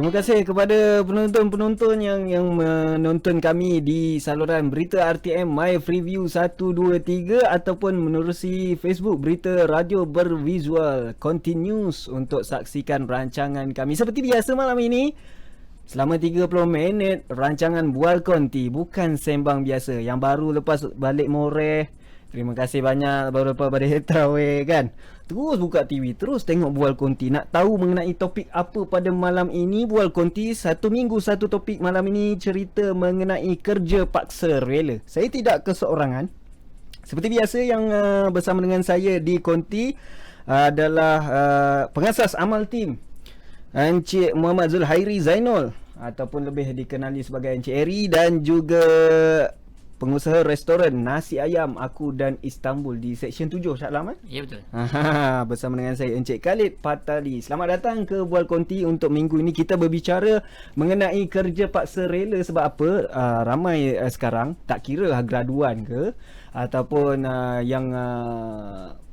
Terima kasih kepada penonton-penonton yang menonton kami di saluran Berita RTM My Freeview 123 ataupun menerusi Facebook Berita Radio Bervisual Continuous untuk saksikan rancangan kami. Seperti biasa malam ini, selama 30 minit rancangan Bual Konti, bukan sembang biasa. Yang baru lepas balik Moreh, terima kasih banyak baru lepas balik terawih kan. Terus buka TV, terus tengok Bual Konti. Nak tahu mengenai topik apa pada malam ini? Bual Konti, satu minggu satu topik. Malam ini cerita mengenai kerja paksa rela. Saya tidak keseorangan. Seperti biasa yang bersama dengan saya di Konti adalah pengasas amal tim Encik Muhammad Zulhairi Zainul, ataupun lebih dikenali sebagai Encik Eri, dan juga pengusaha restoran Nasi Ayam Aku dan Istanbul di Seksyen 7, Syah Alam. Ya, betul. Bersama dengan saya Encik Khalid Patali. Selamat datang ke Bual Konti. Untuk minggu ini kita berbicara mengenai kerja paksa rela. Sebab apa? Ramai sekarang, tak kira graduan ke ataupun yang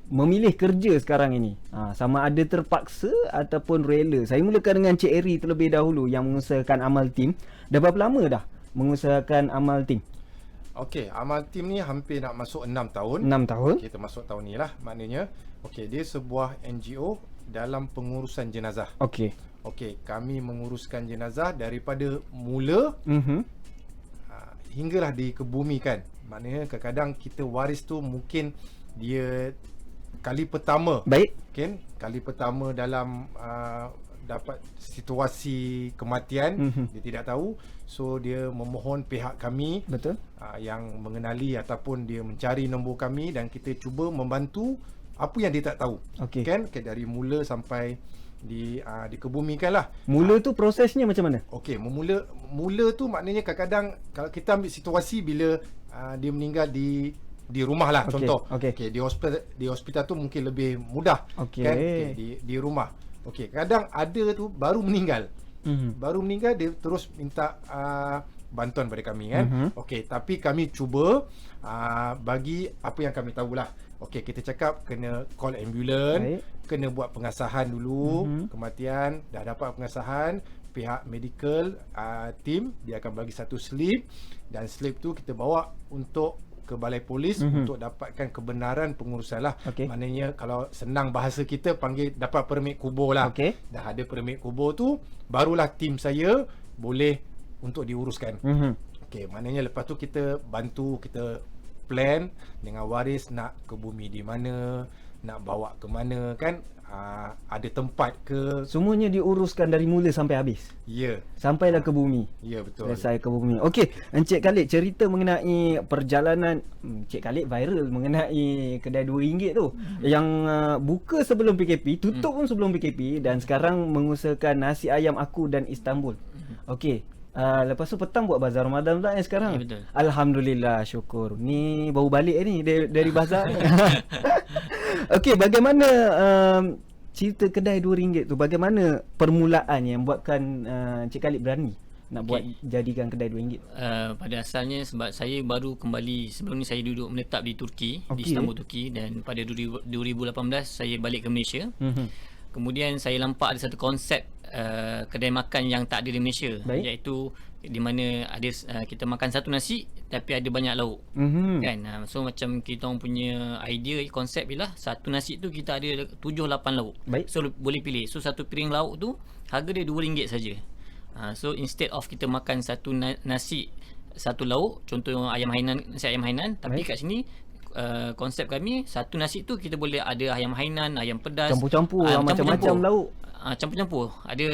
memilih kerja sekarang ini, sama ada terpaksa ataupun rela. Saya mulakan dengan Encik Eri terlebih dahulu yang mengusahakan amal tim. Dah berapa lama dah mengusahakan amal tim? Okey, amal tim ni hampir nak masuk 6 tahun. 6 tahun. Kita masuk tahun ni lah maknanya. Okey, dia sebuah NGO dalam pengurusan jenazah. Okey. Okey, kami menguruskan jenazah daripada mula hinggalah dikebumikan. Maknanya kadang-kadang kita waris tu mungkin dia kali pertama. Baik. Kan? Kali pertama dalam dapat situasi kematian, dia tidak tahu, so dia memohon pihak kami, betul, yang mengenali ataupun dia mencari nombor kami dan kita cuba membantu apa yang dia tak tahu. Okey. Kan dari mula sampai dikebumikan lah. Mula tu prosesnya macam mana? Okey, mula tu maknanya kadang-kadang kalau kita ambil situasi bila dia meninggal di rumah lah, contoh. Okey, di hospital tu mungkin lebih mudah. Okey. Kan? Di rumah. Okey, kadang ada tu baru meninggal. Baru meninggal dia terus minta bantuan pada kami kan. Okey, tapi kami cuba bagi apa yang kami tahulah. Okey, kita cakap kena call ambulans, kena buat pengasahan dulu, kematian, dah dapat pengasahan, pihak medical team dia akan bagi satu slip, dan slip tu kita bawa untuk ke balai polis untuk dapatkan kebenaran pengurusan lah. Maknanya kalau senang bahasa kita panggil dapat permit kubur lah. Dah ada permit kubur tu, barulah tim saya boleh untuk diuruskan. Okey, maknanya lepas tu kita bantu, kita plan dengan waris nak ke bumi di mana, nak bawa ke mana kan, ada tempat ke. Semuanya diuruskan dari mula sampai habis. Ya. Sampailah ke bumi. Ya, betul. Selesai ke bumi. Okey, Encik Khalid, cerita mengenai perjalanan Encik Khalid viral mengenai kedai RM2 tu yang buka sebelum PKP, tutup pun sebelum PKP, dan sekarang mengusahakan Nasi Ayam Aku dan Istanbul. Okey. Lepas tu petang buat bazar Ramadan pula sekarang. Ya, betul. Alhamdulillah, syukur. Ni baru balik ni dari bazar. Okey, bagaimana cerita kedai RM2 tu? Bagaimana permulaan yang buatkan Encik Khalid berani nak buat jadikan kedai RM2? Pada asalnya sebab saya baru kembali, sebelum ni saya duduk menetap di Turki, di Istanbul, Turki, dan pada 2018 saya balik ke Malaysia. Kemudian saya nampak ada satu konsep kedai makan yang tak ada di Malaysia. Iaitu di mana ada kita makan satu nasi tapi ada banyak lauk. Kan? So macam kita orang punya idea, konsep ialah satu nasi tu kita ada 7-8 lauk. So boleh pilih. So satu piring lauk tu harga dia RM2 saja. So instead of kita makan satu nasi satu lauk, contoh ayam hainan, nasi ayam hainan, tapi kat sini konsep kami satu nasi tu kita boleh ada ayam hainan, ayam pedas, campur-campur macam-macam lauk. Campur-campur. Ada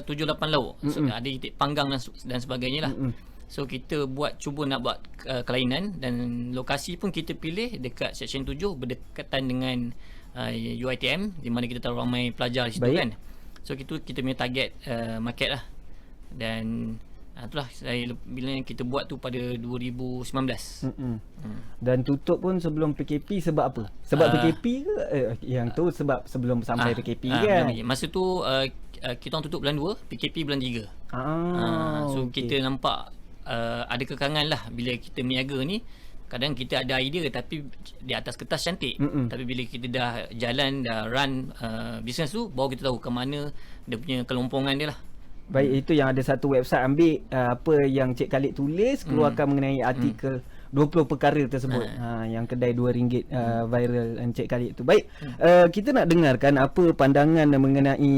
7-8 lauk. So, ada itik panggang dan sebagainya lah. So kita cuba nak buat kelainan, dan lokasi pun kita pilih dekat Seksyen 7 berdekatan dengan UiTM, di mana kita tahu ramai pelajar di situ kan. So kita punya target market lah. Dan itulah bila kita buat tu pada 2019. Dan tutup pun sebelum PKP sebab apa? Sebab PKP ke? Yang tu sebab sebelum sampai PKP kan? Masa tu kita orang tutup bulan 2, PKP bulan 3. So kita nampak ada kekangan lah bila kita berniaga ni. Kadang kita ada idea tapi di atas kertas cantik, tapi bila kita dah jalan, dah run bisnes tu, baru kita tahu ke mana dia punya kelompongan dia lah. Baik, itu yang ada satu website ambil apa yang Cik Khalid tulis, keluarkan mengenai artikel 20 perkara tersebut. Yang kedai RM2 viral Encik Khalid tu. Baik, kita nak dengarkan apa pandangan mengenai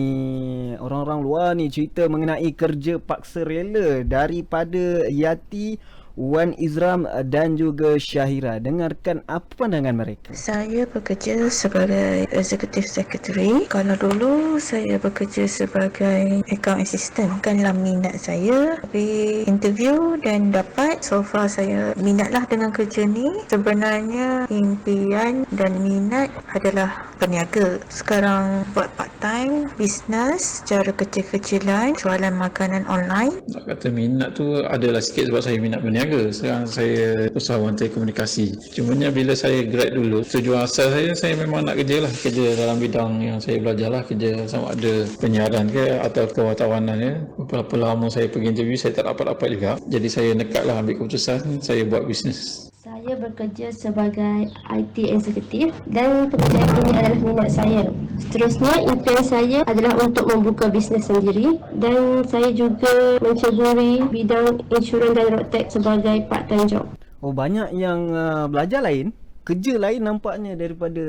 orang-orang luar ni, cerita mengenai kerja paksa rela daripada Yati, Wan Izram dan juga Syahira. Dengarkan apa pandangan mereka. Saya bekerja sebagai Executive Secretary. Kalau dulu saya bekerja sebagai Account Assistant. Bukanlah minat saya, tapi interview dan dapat. So far saya minatlah dengan kerja ni. Sebenarnya impian dan minat adalah peniaga. Sekarang buat part time, bisnes secara kecil-kecilan, jualan makanan online. Nak kata minat tu adalah sikit sebab saya minat berniaga. Sekarang saya usahawan telekomunikasi. Cumanya bila saya grad dulu, tujuan asal saya memang nak kerja lah. Kerja dalam bidang yang saya belajar lah. Kerja sama ada penyiaran ke atau kewartawanan ya. Berapa lama saya pergi interview, saya tak dapat-dapat juga. Jadi saya nekat lah ambil keputusan, saya buat bisnes. Saya bekerja sebagai IT Executive dan pekerjaan ini adalah minat saya. Seterusnya, impian saya adalah untuk membuka bisnes sendiri dan saya juga menceburi bidang insurans dan RoadTech sebagai part-time job. Oh, banyak yang belajar lain, kerja lain nampaknya daripada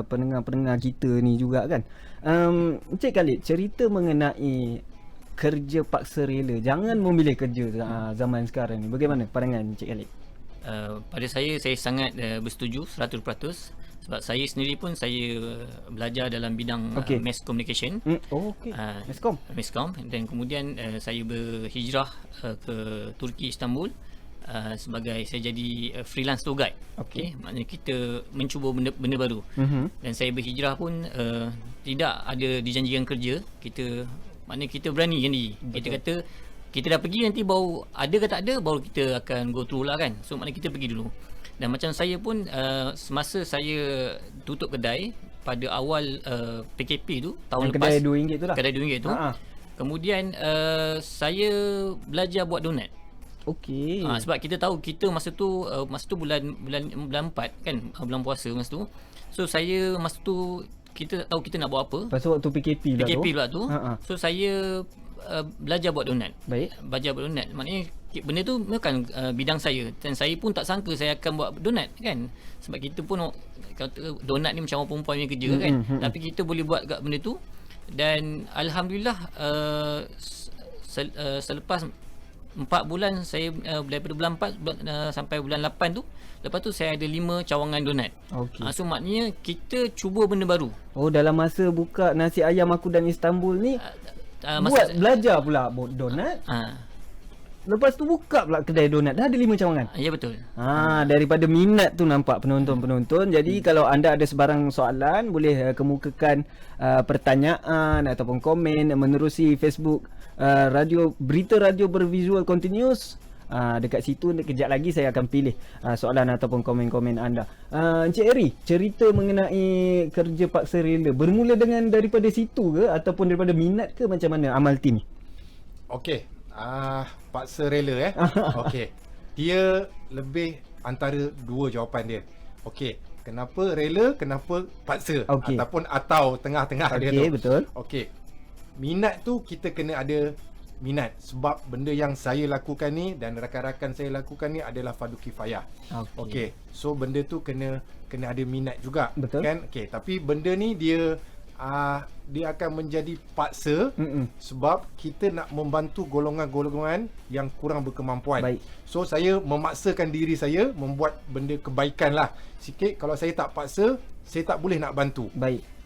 pendengar-pendengar kita ni juga kan. Encik Khalid, cerita mengenai kerja paksa rela, jangan memilih kerja zaman sekarang ni. Bagaimana pandangan Encik Khalid? Pada saya sangat bersetuju 100%, sebab saya sendiri pun saya belajar dalam bidang mass communication. Meskom, dan kemudian saya berhijrah ke Turki, Istanbul, sebagai saya jadi freelance tour guide. Maknanya kita mencuba benda baru. Dan saya berhijrah pun tidak ada dijanjikan kerja. Maknanya kita berani jadi. Kita kata kita dah pergi, nanti baru ada ke tak ada, baru kita akan go through lah kan. So maknanya kita pergi dulu. Dan macam saya pun semasa saya tutup kedai pada awal PKP tu tahun lepas, kedai RM2 tu lah. Kedai RM2 tu. Kemudian saya belajar buat donat. Sebab kita tahu kita masa tu bulan 4 kan, bulan puasa masa tu. So saya masa tu kita tak tahu kita nak buat apa. Pasal waktu PKP pula tu. So saya belajar buat donat. Belajar buat donat. Maknanya benda tu bukan bidang saya, dan saya pun tak sangka saya akan buat donat kan. Sebab kita pun kata donat ni macam orang perempuan punya kerja kan. Tapi kita boleh buat kat benda tu. Dan alhamdulillah selepas 4 bulan saya daripada bulan 4 sampai bulan 8 tu, lepas tu saya ada 5 cawangan donat. So maknanya kita cuba benda baru. Dalam masa buka nasi ayam aku dan Istanbul ni belajar pula donat. Lepas tu buka pula kedai donat. Dah ada 5 cawangan. Ya, betul. Daripada minat tu nampak penonton-penonton. Jadi kalau anda ada sebarang soalan, boleh kemukakan pertanyaan ataupun komen menerusi Facebook Berita Radio Bervisual Continuous. Dekat situ kejap lagi saya akan pilih soalan ataupun komen-komen anda. Encik Eri, cerita mengenai kerja paksa rela bermula daripada situ ke ataupun daripada minat ke, macam mana amal team? Paksa rela dia lebih antara dua jawapan dia. Kenapa rela, kenapa paksa, ataupun tengah-tengah dia tu. Betul. Minat tu kita kena ada minat, sebab benda yang saya lakukan ni dan rakan-rakan saya lakukan ni adalah fardu kifayah. So benda tu kena ada minat juga. Betul. Kan? Tapi benda ni dia akan menjadi paksa sebab kita nak membantu golongan-golongan yang kurang berkemampuan. So saya memaksakan diri saya membuat benda kebaikan lah sikit. Kalau saya tak paksa, saya tak boleh nak bantu.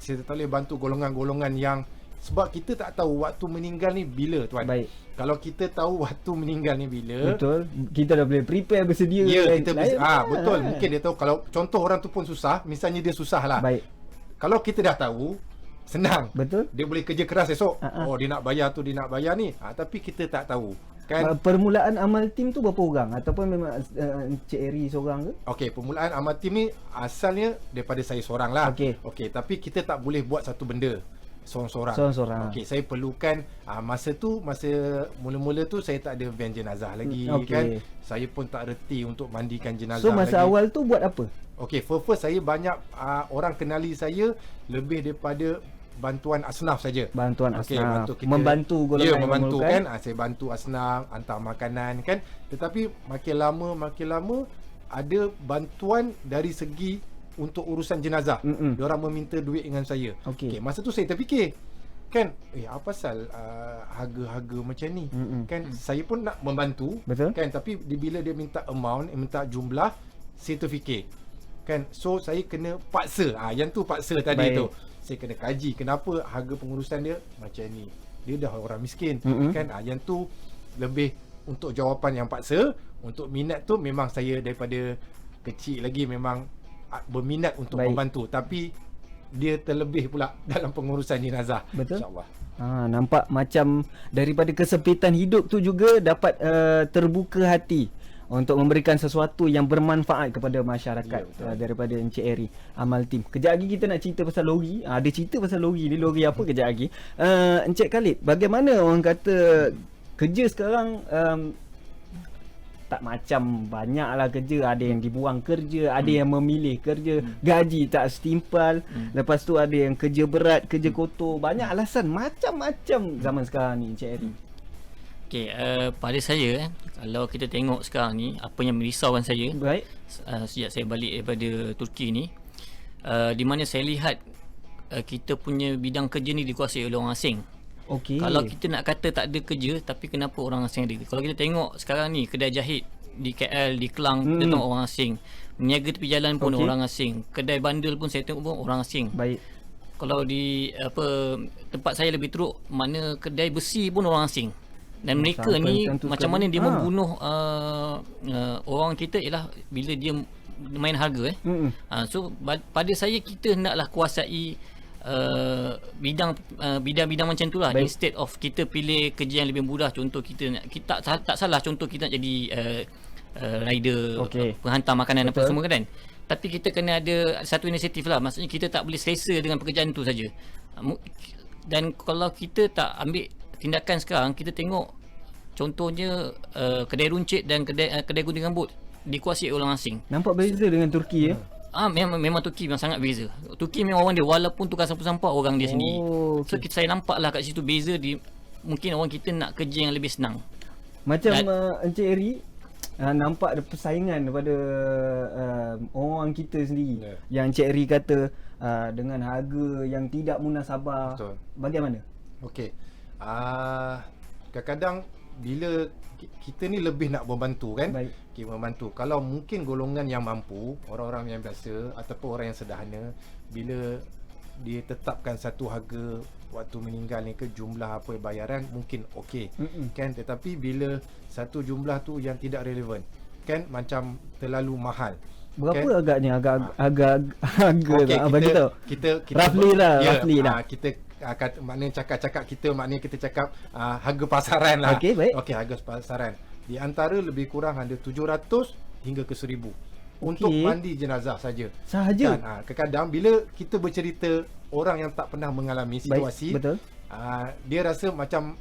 Saya tak boleh bantu golongan-golongan yang, sebab kita tak tahu waktu meninggal ni bila, tuan. Kalau kita tahu waktu meninggal ni bila, betul, kita dah boleh prepare, bersedia. Kita betul. Mungkin dia tahu. Kalau contoh orang tu pun susah, misalnya dia susah lah. Kalau kita dah tahu, senang. Betul. Dia boleh kerja keras esok. Dia nak bayar tu, dia nak bayar ni. Tapi kita tak tahu. Kan? Permulaan amal team tu berapa orang? Ataupun memang Encik Eri seorang ke? Permulaan amal team ni asalnya daripada saya seorang lah. Tapi kita tak boleh buat satu benda seorang-seorang. Saya perlukan masa mula-mula tu saya tak ada van jenazah lagi kan. Saya pun tak reti untuk mandikan jenazah lagi. So masa awal tu buat apa? First saya banyak orang kenali saya lebih daripada bantuan asnaf saja. Bantuan Okey, asnaf. bantu kita, Membantu golongan ya, yang membantu memerlukan. kan. Saya bantu asnaf, hantar makanan kan. Tetapi makin lama ada bantuan dari segi untuk urusan jenazah. Diorang meminta duit dengan saya. Okey. Masa tu saya terfikir kan, apa pasal harga-harga macam ni kan. Saya pun nak membantu. Betul. Kan, tapi bila dia minta amount, minta jumlah, saya terfikir kan. So saya kena paksa, yang tu paksa tadi Baik. tu. Saya kena kaji kenapa harga pengurusan dia macam ni. Dia dah orang miskin kan. Yang tu lebih untuk jawapan yang paksa. Untuk minat tu memang saya daripada kecil lagi memang berminat untuk Baik. membantu, tapi dia terlebih pula dalam pengurusan jenazah. Betul. InsyaAllah. Nampak macam daripada kesempitan hidup tu juga dapat terbuka hati untuk memberikan sesuatu yang bermanfaat kepada masyarakat, daripada Encik Eri, Amal Team. Kejap lagi kita nak cerita pasal lori. Ada cerita pasal lori ni, lori apa kejap lagi. Encik Khalid, bagaimana orang kata kerja sekarang, tak macam banyaklah kerja. Ada yang dibuang kerja, ada yang memilih kerja, gaji tak setimpal, lepas tu ada yang kerja berat, kerja kotor, banyak alasan macam-macam zaman sekarang ni, Encik Eri. Okey, pada saya kalau kita tengok sekarang ni apa yang merisaukan saya Baik. sejak saya balik daripada Turki ni, di mana saya lihat kita punya bidang kerja ni dikuasai oleh orang asing. Okey. Kalau kita nak kata tak ada kerja, tapi kenapa orang asing ada? Kalau kita tengok sekarang ni kedai jahit di KL, di Kelang, kita tengok orang asing. Meniaga tepi jalan pun orang asing. Kedai bandel pun saya tengok pun orang asing. Baik. Kalau di tempat saya lebih teruk, mana kedai besi pun orang asing. Dan mereka Sampai ni macam tu macam sekali. mana dia membunuh orang kita ialah bila dia main harga so pada saya kita hendaklah kuasai bidang-bidang macam tu lah. Baik. Instead of kita pilih kerja yang lebih mudah. Contoh kita tak salah contoh kita nak jadi rider, Okey. penghantar makanan apa Betul. semua kan. Tapi kita kena ada satu inisiatif lah. Maksudnya kita tak boleh selesa dengan pekerjaan tu saja. Dan kalau kita tak ambil tindakan sekarang, kita tengok contohnya kedai runcit dan kedai gunting rambut dikuasai oleh orang asing. Nampak beza dengan Turki ya. Memang Turki memang sangat beza. Turki memang orang dia, walaupun tukar sampah-sampah orang dia sendiri. So okey. saya nampak lah kat situ beza mungkin orang kita nak kerja yang lebih senang. Macam Dan- Encik Eri, nampak ada persaingan daripada orang kita sendiri. Yang Encik Eri kata dengan harga yang tidak munasabah. Betul. Bagaimana? Okey. Kadang-kadang bila kita ni lebih nak membantu kan. Baik. Okay, membantu. Kalau mungkin golongan yang mampu, orang-orang yang biasa ataupun orang yang sederhana, bila dia tetapkan satu harga waktu meninggal ni ke jumlah apa bayaran, mungkin okey. Kan, tetapi bila satu jumlah tu yang tidak relevan, kan, macam terlalu mahal. Berapa agaknya agak harga Okey, bagi tahu. kita Roughly lah, ya, roughly lah. kita maknanya cakap-cakap kita, maknanya kita cakap harga pasaran lah. Okey, baik. Okey, harga pasaran. Di antara lebih kurang ada 700 hingga ke 1000 untuk Okey. mandi jenazah saja. Sahaja. Kan, kadang-kadang bila kita bercerita orang yang tak pernah mengalami situasi, Baik, betul. Dia rasa macam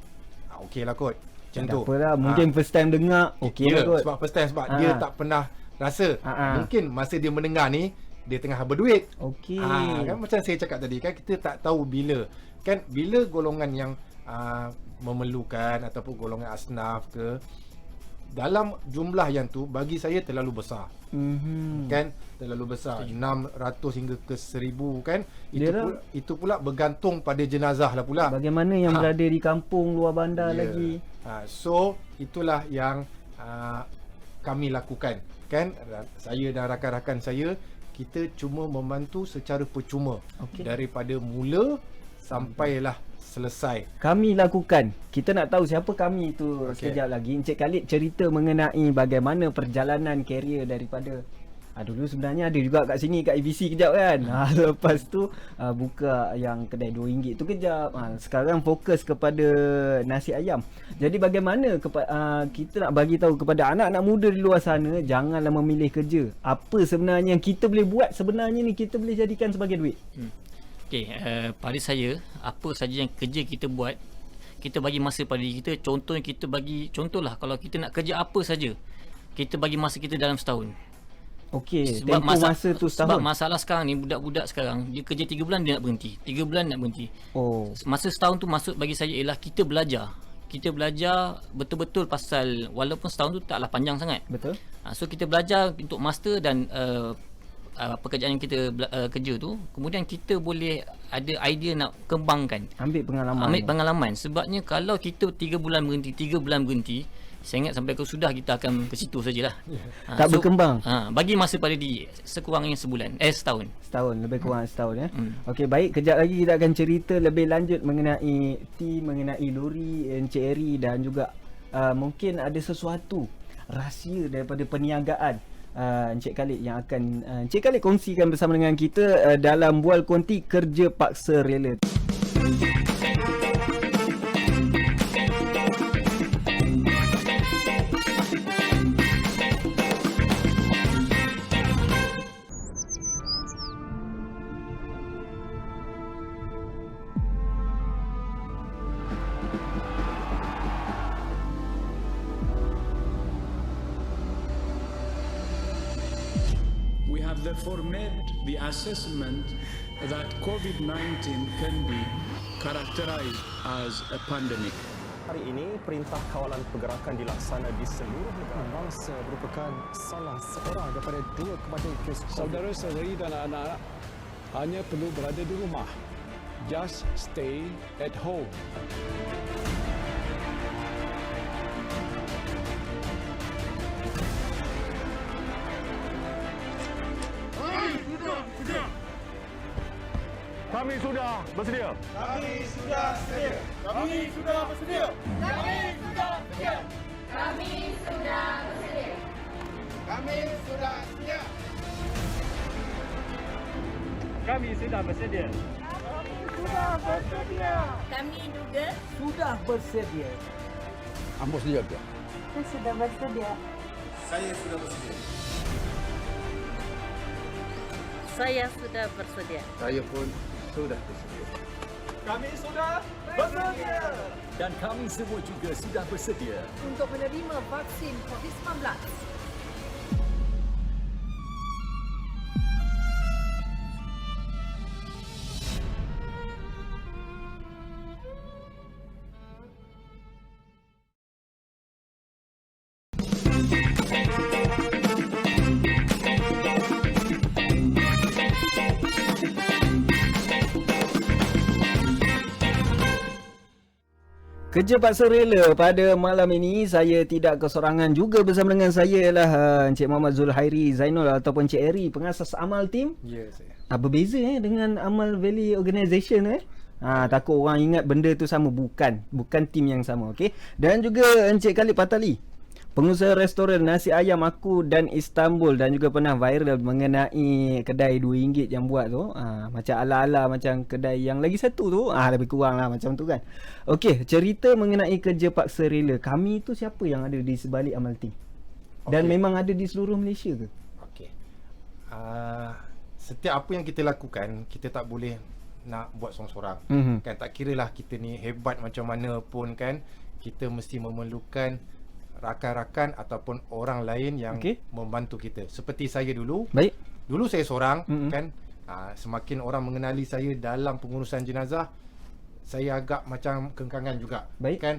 okey lah kot. Macam Tak tu. apalah, mungkin first time dengar okey lah kot. Sebab first time, sebab dia tak pernah rasa. Mungkin masa dia mendengar ni dia tengah berduit. Okey. Kan macam saya cakap tadi kan, kita tak tahu bila golongan yang memerlukan ataupun golongan asnaf ke, dalam jumlah yang tu bagi saya terlalu besar. Kan, terlalu besar. 600 hingga ke 1000 kan. Itu pula bergantung pada jenazah lah pula. Bagaimana yang berada di kampung luar bandar lagi. So itulah yang kami lakukan kan. Saya dan rakan-rakan saya, kita cuma membantu secara percuma. Daripada mula sampailah selesai. Kami lakukan. Kita nak tahu siapa kami tu sekejap lagi. Encik Khalid cerita mengenai bagaimana perjalanan karier daripada dulu sebenarnya ada juga kat sini kat ABC kejap kan. Lepas tu buka yang kedai RM2 tu kejap. Sekarang fokus kepada nasi ayam. Jadi bagaimana kita nak bagi tahu kepada anak-anak muda di luar sana, janganlah memilih kerja. Apa sebenarnya yang kita boleh buat, sebenarnya ni kita boleh jadikan sebagai duit. Okey, pada saya apa saja yang kerja kita buat, kita bagi masa pada diri kita. Contohnya contohlah kalau kita nak kerja apa saja, kita bagi masa kita dalam setahun. Okey, tempoh masa tu sebab setahun. masalah sekarang ni budak-budak sekarang dia kerja 3 bulan dia nak berhenti. 3 bulan nak berhenti. Oh. Masa setahun tu maksud bagi saya ialah kita belajar. Kita belajar betul-betul pasal walaupun setahun tu taklah panjang sangat. Betul. So kita belajar untuk master dan pekerjaan yang kita kerja tu, kemudian kita boleh ada idea nak kembangkan. Ambil pengalaman. Sebabnya kalau kita 3 bulan berhenti, saya ingat sampai ke sudah kita akan ke situ sajalah. Tak berkembang. Bagi masa pada diri sekurangnya setahun. Setahun, lebih kurang setahun ya. Okey, baik, kejap lagi kita akan cerita lebih lanjut mengenai T, mengenai Lori, Encik Eri dan juga mungkin ada sesuatu rahsia daripada perniagaan Encik Khalid yang akan Encik Khalid kongsikan bersama dengan kita dalam Bual Konti Kerja Paksa Rela. We have therefore made the assessment that COVID-19 can be characterized as a pandemic. Hari ini, Perintah Kawalan Pergerakan dilaksana di seluruh negara. Bangsa merupakan salah seorang daripada 2 kematian kes COVID. Saudara-saudari dan anak-anak hanya perlu berada di rumah. Just stay at home. Kami sudah bersedia. Kami sudah sedia. Kami sudah bersedia. Kami sudah sedia. Kami sudah bersedia. Kami sudah sedia. Kami sudah bersedia. Kami sudah bersedia. Kami juga Sudah bersedia. Ambo sedia ke? saya sudah bersedia. Saya sudah bersedia. Saya sudah bersedia. Saya pun sudah bersedia. Kami sudah bersedia. Dan kami semua juga sudah bersedia. Untuk menerima vaksin COVID-19. Kerja Paksa Rela pada malam ini saya tidak kesorangan, juga bersama dengan saya ialah Encik Muhammad Zulhairi Zainul ataupun Encik Eri, pengasas Amal Team. Ya, saya. Berbeza dengan Amal Valley Organisation takut orang ingat benda tu sama, bukan tim yang sama, okey. Dan juga Encik Khalid Patali, pengusaha restoran nasi ayam Aku dan Istanbul, dan juga pernah viral mengenai kedai RM2 yang buat tu, macam ala-ala macam kedai yang lagi satu tu, lebih kurang lah macam tu kan. Okey, cerita mengenai Kerja Paksa Rela, kami tu siapa yang ada di sebalik Amal Team? Dan memang ada di seluruh Malaysia ke? Okey. Setiap apa yang kita lakukan, kita tak boleh nak buat sorang-sorang. Kan, tak kiralah kita ni hebat macam mana pun kan, kita mesti memerlukan rakan-rakan ataupun orang lain yang membantu kita. Seperti saya dulu. Baik. Dulu saya seorang kan. Semakin orang mengenali saya dalam pengurusan jenazah, saya agak macam kengkangan juga. Baik. Kan,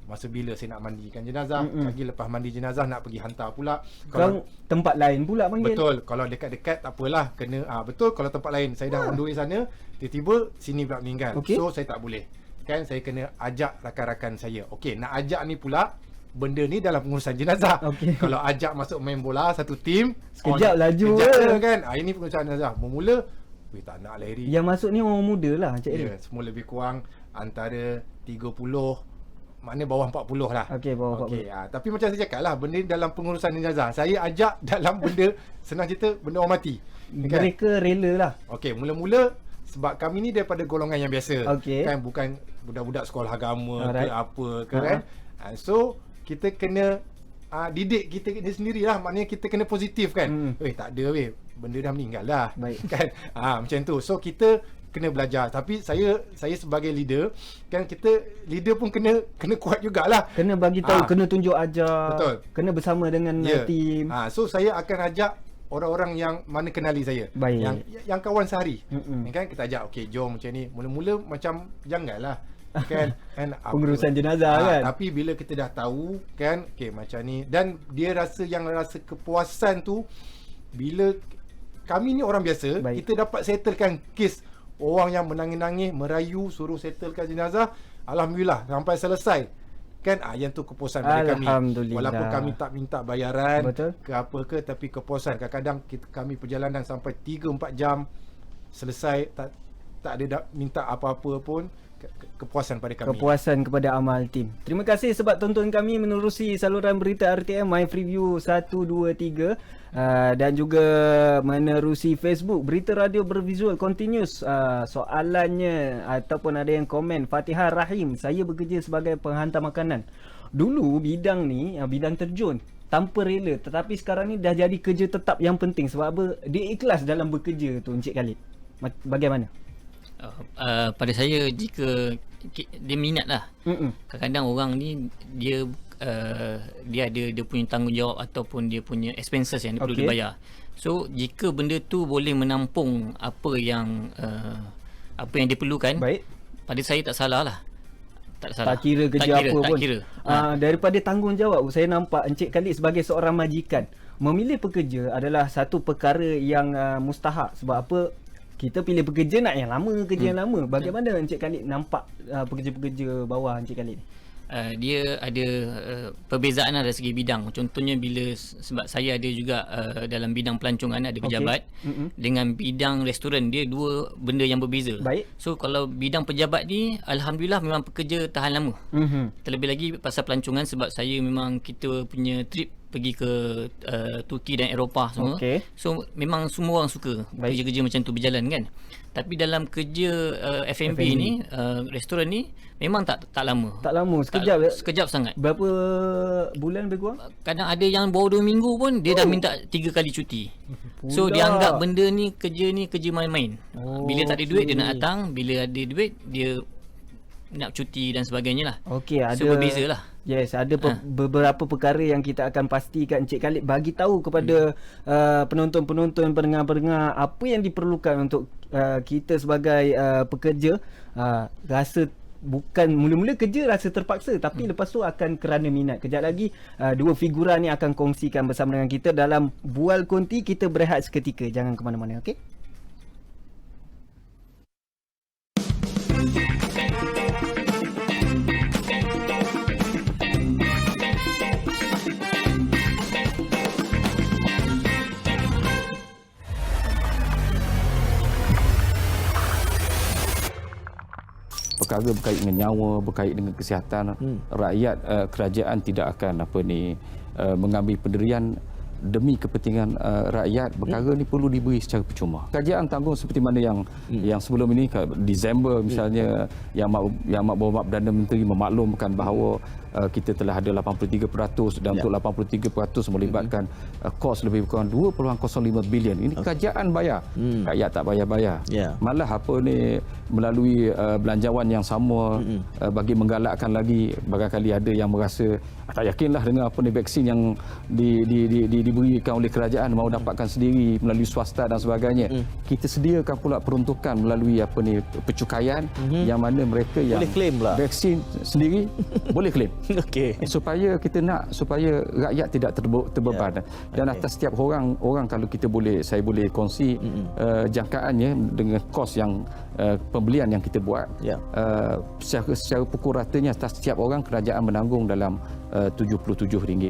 masa bila saya nak mandikan jenazah, lagi lepas mandi jenazah nak pergi hantar pula. Kalau tempat lain pula panggil. Betul. Kalau dekat-dekat tak apalah, kena betul, kalau tempat lain saya dah on the way sana, tiba-tiba sini pula meninggal. So saya tak boleh. Kan, saya kena ajak rakan-rakan saya. Okey, nak ajak ni pula, benda ni dalam pengurusan jenazah. Kalau ajak masuk main bola satu tim, sekejap laju kan. Ini pengurusan jenazah. Memula tak nak lah Eri. Yang masuk ni orang muda lah Encik Eri. Semua lebih kurang antara 30, maknanya bawah 40 lah. Okey, bawah 40. Tapi macam saya cakap lah, benda ni dalam pengurusan jenazah, saya ajak dalam benda senang cerita, benda orang mati. Mereka rela lah. Okey, mula-mula sebab kami ni daripada golongan yang biasa. Kan, bukan budak-budak sekolah agama ke apa ke kan. So kita kena didik kita sendiri lah. Maknanya kita kena positif kan. Tak ada benda dah meninggal lah. Baik. Kan, macam tu. So kita kena belajar. Tapi saya sebagai leader kan, kita leader pun kena kuat jugalah. Kena bagi tahu, kena tunjuk ajar. Betul. Kena bersama dengan tim. So saya akan ajak orang-orang yang mana kenali saya. Baik. Yang kawan sehari. Kan kita ajak, okey jom macam ni. Mula-mula macam janganlah. Kan pengurusan jenazah kan. Tapi bila kita dah tahu kan, okey macam ni, dan dia rasa kepuasan tu bila kami ni orang biasa. Baik. Kita dapat settlekan kes orang yang menangis-nangis, merayu, suruh settlekan jenazah, alhamdulillah sampai selesai. Kan yang tu kepuasan pada kami. Walaupun kami tak minta bayaran ke apa ke, tapi kepuasan. Kadang-kadang kami perjalanan sampai 3-4 jam selesai, tak ada minta apa-apa pun. Kepuasan pada kami. Kepuasan kepada amal tim. Terima kasih sebab tonton kami menerusi saluran berita RTM My Freeview 123 dan juga menerusi Facebook Berita Radio Bervisual Continuous. Soalannya ataupun ada yang komen, Fatihah Rahim, saya bekerja sebagai penghantar makanan. Dulu bidang ni bidang terjun tanpa rela, tetapi sekarang ni dah jadi kerja tetap yang penting. Sebab apa? Dia ikhlas dalam bekerja tu, Encik Khalid. Bagaimana? Pada saya, jika dia minat lah. Kadang-kadang orang ni dia ada punya tanggungjawab ataupun dia punya expenses yang dia perlu dibayar. So jika benda tu boleh menampung apa yang dia perlukan, baik, pada saya tak salah lah. Tak kira kerja apa pun. Daripada tanggungjawab, saya nampak Encik Khalid sebagai seorang majikan, memilih pekerja adalah satu perkara yang mustahak. Sebab apa? Kita pilih pekerja nak yang lama, kerja yang lama. Bagaimana Encik Khalid nampak pekerja-pekerja bawah Encik Khalid? Dia ada perbezaan dari segi bidang. Contohnya bila, sebab saya ada juga dalam bidang pelancongan, ada pejabat. Dengan bidang restoran, dia dua benda yang berbeza. Baik. So kalau bidang pejabat ni, alhamdulillah memang pekerja tahan lama. Terlebih lagi pasal pelancongan, sebab saya memang kita punya trip pergi ke Turki dan Eropah semua. So memang semua orang suka kerja-kerja macam tu berjalan kan. Tapi dalam kerja F&B ni, restoran ni memang tak lama. Tak lama, sekejap sangat. Berapa bulan lebih kurang? Kadang ada yang baru 2 minggu pun dia dah minta 3 kali cuti. So dia anggap benda ni kerja main-main. Bila tak ada duit dia nak datang, bila ada duit dia nak cuti dan sebagainya lah. So berbeza lah. Yes, ada beberapa perkara yang kita akan pastikan Encik Khalid bagi tahu kepada penonton-penonton, pendengar-pendengar apa yang diperlukan untuk kita sebagai pekerja. Rasa bukan mula-mula kerja rasa terpaksa, tapi lepas tu akan kerana minat. Kejap lagi dua figura ni akan kongsikan bersama dengan kita dalam Bual Konti. Kita berehat seketika, jangan ke mana-mana, okey? Perkara berkait dengan nyawa, berkait dengan kesihatan rakyat, kerajaan tidak akan mengambil pendirian demi kepentingan rakyat. Perkara ni perlu diberi secara percuma. Kerajaan tanggung seperti mana yang sebelum ini, Disember misalnya, yang Amat Berhormat Perdana Menteri memaklumkan bahawa kita telah ada 83% dan untuk 83% melibatkan kos lebih kurang 2.05 bilion. Ini kerajaan bayar, rakyat tak bayar-bayar. Malah melalui belanjawan yang sama bagi menggalakkan lagi. Barangkali ada yang merasa tak yakinlah dengan vaksin yang diberikan oleh kerajaan, mahu dapatkan sendiri melalui swasta dan sebagainya. Kita sediakan pula peruntukan melalui percukaian yang mana mereka yang boleh claim lah vaksin sendiri boleh claim. Supaya kita nak supaya rakyat tidak terbeban. Dan atas setiap orang kalau saya boleh kongsi jangkaannya dengan kos yang pembelian yang kita buat, secara pukul ratanya atas setiap orang kerajaan menanggung dalam RM77.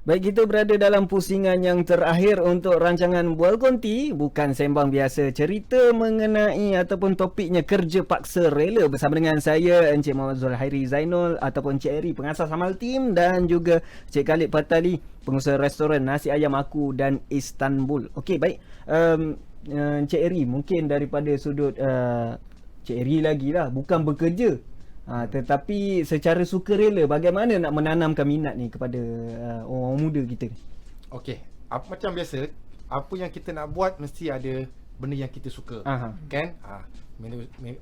Baik, kita berada dalam pusingan yang terakhir untuk rancangan Bual Konti. Bukan sembang biasa, cerita mengenai ataupun topiknya kerja paksa rela bersama dengan saya Encik Muhammad Zulhairi Zainul ataupun Encik Eri, pengasas amal tim, dan juga Encik Khalid Patali, pengusaha restoran Nasi Ayam Aku dan Istanbul. Okey, baik. Encik Eri, mungkin daripada sudut Encik Eri lagi lah, bukan bekerja Tetapi secara sukarela, bagaimana nak menanamkan minat ni kepada orang muda kita? Okey, macam biasa, apa yang kita nak buat mesti ada benda yang kita suka. Kan?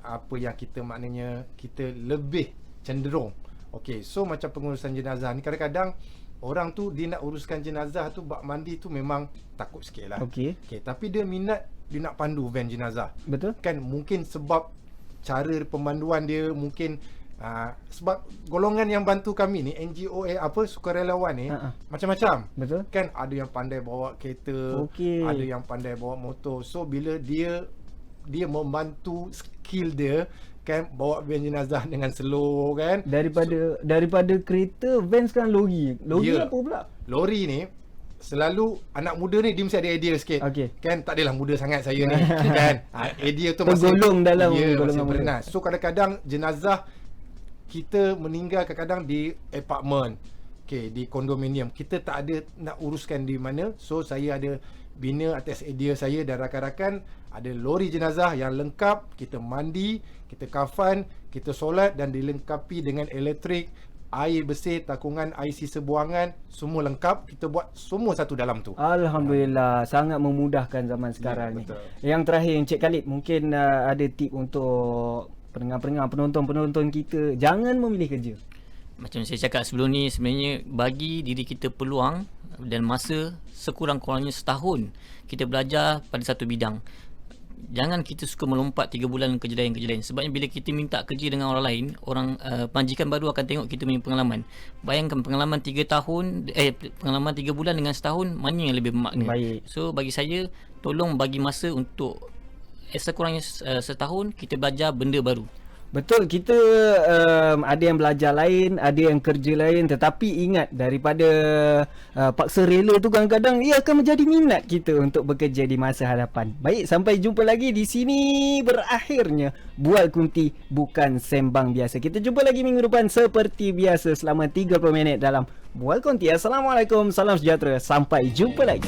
Apa yang kita maknanya kita lebih cenderung. Okey, so macam pengurusan jenazah ni, kadang-kadang orang tu dia nak uruskan jenazah tu, bak mandi tu memang takut sikit lah. Okey, tapi dia minat, dia nak pandu van jenazah. Betul. Kan mungkin sebab cara pemanduan dia, mungkin sebab golongan yang bantu kami ni, NGO sukarelawan ni, macam-macam. Betul. Kan ada yang pandai bawa kereta, ada yang pandai bawa motor. So bila dia membantu skill dia, kan, bawa van jenazah dengan slow, kan, daripada kereta, van sekarang lori apa pula? Lori ni selalu anak muda ni dia mesti ada idea sikit. Kan, tak adalah muda sangat saya ni. Kan, idea tu masih tergolong dalam golongan muda. So kadang-kadang jenazah kita meninggal kadang-kadang di apartment, di kondominium, kita tak ada nak uruskan di mana. So saya ada bina atas idea saya dan rakan-rakan, ada lori jenazah yang lengkap, kita mandi, kita kafan, kita solat dan dilengkapi dengan elektrik, air bersih, takungan, air sisa buangan, semua lengkap. Kita buat semua satu dalam tu. Alhamdulillah, sangat memudahkan zaman sekarang ni. Yang terakhir, Encik Khalid, mungkin ada tip untuk pendengar-pendengar, penonton-penonton kita, jangan memilih kerja. Macam saya cakap sebelum ni, sebenarnya bagi diri kita peluang dan masa sekurang-kurangnya setahun kita belajar pada satu bidang. Jangan kita suka melompat 3 bulan kerja lain. Sebabnya bila kita minta kerja dengan orang lain, orang majikan baru akan tengok kita punya pengalaman. Bayangkan pengalaman 3 bulan dengan setahun, mana yang lebih bermakna. Baik. So bagi saya, tolong bagi masa untuk sekurangnya setahun kita belajar benda baru. Betul, kita ada yang belajar lain, ada yang kerja lain, tetapi ingat, daripada paksa rela tu kadang-kadang ia akan menjadi minat kita untuk bekerja di masa hadapan. Baik, sampai jumpa lagi. Di sini berakhirnya Bual Kunti Bukan Sembang Biasa. Kita jumpa lagi minggu depan seperti biasa selama 30 minit dalam Bual Kunti. Assalamualaikum, salam sejahtera, sampai jumpa lagi.